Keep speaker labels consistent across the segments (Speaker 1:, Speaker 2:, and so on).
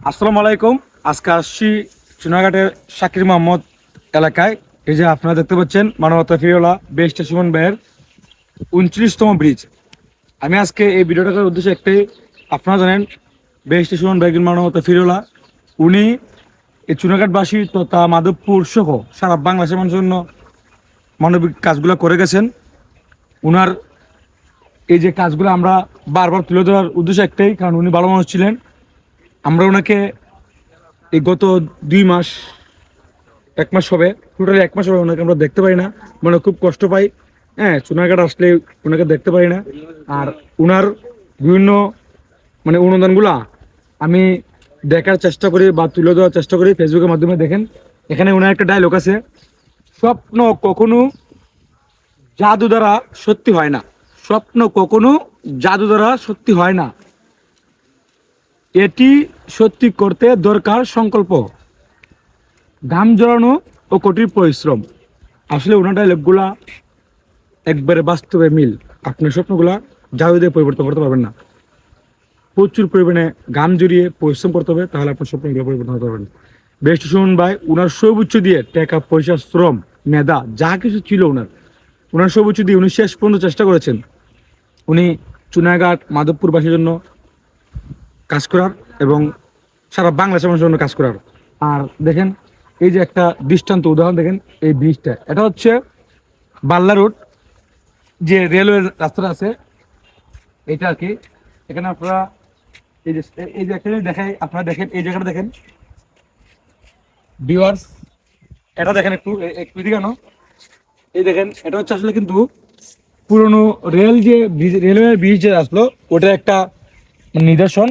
Speaker 1: আসসালামু আলাইকুম। আজকে আসছি চুনাঘাটের শাকির মোহাম্মদ এলাকায়। এই যে আপনারা দেখতে পাচ্ছেন মানবতা ফিরিওয়ালা বেস্ট সুমন ভাইয়ের 29তম ব্রিজ। আমি আজকে এই ভিডিওটা করার উদ্দেশ্য একটাই, আপনারা জানেন বেস্ট সুমন ভাই মানবতা ফিরিওয়ালা, উনি এই চুনাঘাটবাসী তথা মাধবপুর সহ সারা বাংলাদেশের মানুষের জন্য মানবিক কাজগুলো করে গেছেন। উনার এই যে কাজগুলো আমরা বারবার তুলে ধরার উদ্দেশ্য একটাই, কারণ উনি ভালো মানুষ ছিলেন। আমরা ওনাকে এই গত 2 মাস, 1 মাস হবে, টোটালি 1 মাস হবে ওনাকে আমরা দেখতে পাই না, মানে খুব কষ্ট পাই। হ্যাঁ, চুনাঘাট আসলে ওনাকে দেখতে পাই না। আর ওনার বিভিন্ন মানে অনুদানগুলা আমি দেখার চেষ্টা করি বা তুলে ধরার চেষ্টা করি ফেসবুকের মাধ্যমে। দেখেন এখানে ওনার একটা ডায়লগ আছে, স্বপ্ন কখনো জাদু দ্বারা সত্যি হয় না, স্বপ্ন কখনো জাদু দ্বারা সত্যি হয় না, এটি সত্যি করতে দরকার সংকল্প, ঘাম জড়ানো ও কঠিন পরিশ্রম। আসলে ওনার ডায়লগগুলা একবারে বাস্তবে মিল। আপনার স্বপ্নগুলা জাদু দিয়ে পরিবর্তন করতে পারবেন না, প্রচুর পরিমাণে ঘাম জড়িয়ে পরিশ্রম করতে হবে, তাহলে আপনার স্বপ্নগুলো পরিবর্তন করতে পারবেন। বেস্ট সুমন ভাই ওনার সর্বোচ্চ দিয়ে টাকা পয়সা শ্রম মেধা যা কিছু ছিল ওনার সর্বোচ্চ দিয়ে উনি শেষ পর্যন্ত চেষ্টা করেছেন উনি চুনাঘাট মাধবপুরবাসীর জন্য কাজ করার এবং সারা বাংলাদেশের মানুষের জন্য কাজ করার। আর দেখেন এই যে একটা দৃষ্টান্ত উদাহরণ, দেখেন এই ব্রিজটা, এটা হচ্ছে বাল্লা রোড যে রেলওয়ে রাস্তাটা আছে এটা আর কি। এখানে আপনারা এই যে একটা জিনিস দেখাই, আপনারা দেখেন এই জায়গাটা দেখেন ভিউয়ার্স, এটা দেখেন একটু একটু দিকে কেন, এই দেখেন এটা হচ্ছে আসলে কিন্তু পুরনো রেলওয়ে ব্রিজ যে আসলো ওটার একটা নিদর্শন।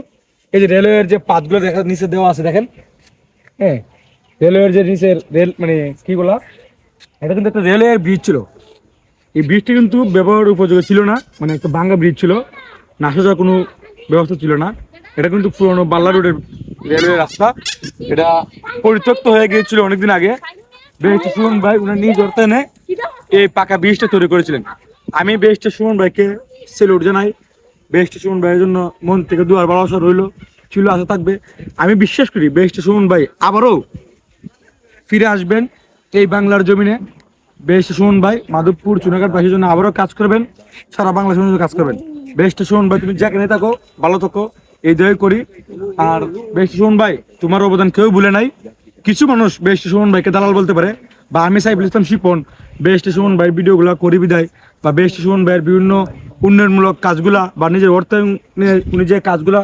Speaker 1: এই যে রেলওয়ের যে পাতগুলো দেখা নিচে দেওয়া আছে দেখেন, হ্যাঁ, রেলওয়ের যে নিচের রেল মানে কি বলা, এটা কিন্তু একটা রেলওয়ের ব্রিজ ছিল। এই ব্রিজটি কিন্তু ব্যবহার উপযোগী ছিল না, মানে একটা ভাঙ্গা ব্রিজ ছিল, না আসা যাওয়ার কোনো ব্যবস্থা ছিল না। এটা কিন্তু পুরনো বাল্লা রোডের রেলওয়ে রাস্তা, এটা পরিত্যক্ত হয়ে গিয়েছিল অনেকদিন আগে। বেহেশতে সুমন ভাই উনার নিজ অর্থায়নে এই পাকা ব্রিজটা তৈরি করেছিলেন। আমি বেহেশতে সুমন ভাইকে সেলুট জানাই। বেহেশতে সুমন ভাইয়ের জন্য মন থেকে দুয়ার ভালোবাসা রইল, ছিল, আশা থাকবে। আমি বিশ্বাস করি বেহেশতে সুমন ভাই আবারও ফিরে আসবেন এই বাংলার জমিনে। বেহেশতে সুমন ভাই মাধবপুর চুনাঘাটবাসীর জন্য আবারও কাজ করবেন, সারা বাংলাদেশের জন্য কাজ করবেন। বেহেশতে সুমন ভাই তুমি যেখানে থাকো ভালো থাকো, এই দয় করি। আর বেহেশতে সুমন ভাই তোমার অবদান কেউ ভুলে নাই। কিছু মানুষ বেহেশতে সুমন ভাইকে দালাল বলতে পারে, বা আমি সাইফুল ইসলাম শিপন বেহেশতে সুমন ভাই ভিডিওগুলো করি বিদায়, বা বেহেশতে সুমন ভাইয়ের বিভিন্ন উন্নয়নমূলক কাজগুলা বা নিজের অর্থায়নে উনি যে কাজগুলা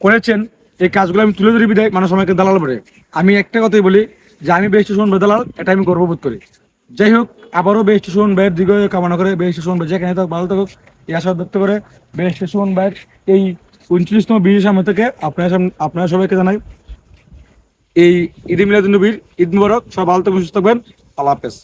Speaker 1: করেছেন এই কাজগুলো আমি তুলে ধরি বিদায় মানুষ আমাকে দালাল বলে। আমি একটা কথাই বলি যে আমি বেহেশতে সুমন ভাই দালাল, এটা আমি গর্ববোধ করি। যাই হোক, আবারও বেহেশতে সুমন ভাইয়ের দীর্ঘ কামনা করে বেহেশতে সুমন ভাই যেখানে থাকুক ভালো থাকুক এই আশা ব্যক্ত করে বেহেশতে সুমন ভাইয়ের এই 29তম ব্রিজের সামনে থেকে আপনারা সবাইকে জানাই এই ঈদে মিলাদুন্নবীর ঈদ মুবারক। সব ভালো থাকবেন, সুস্থ থাকবেন। আল্লাহ হাফেজ।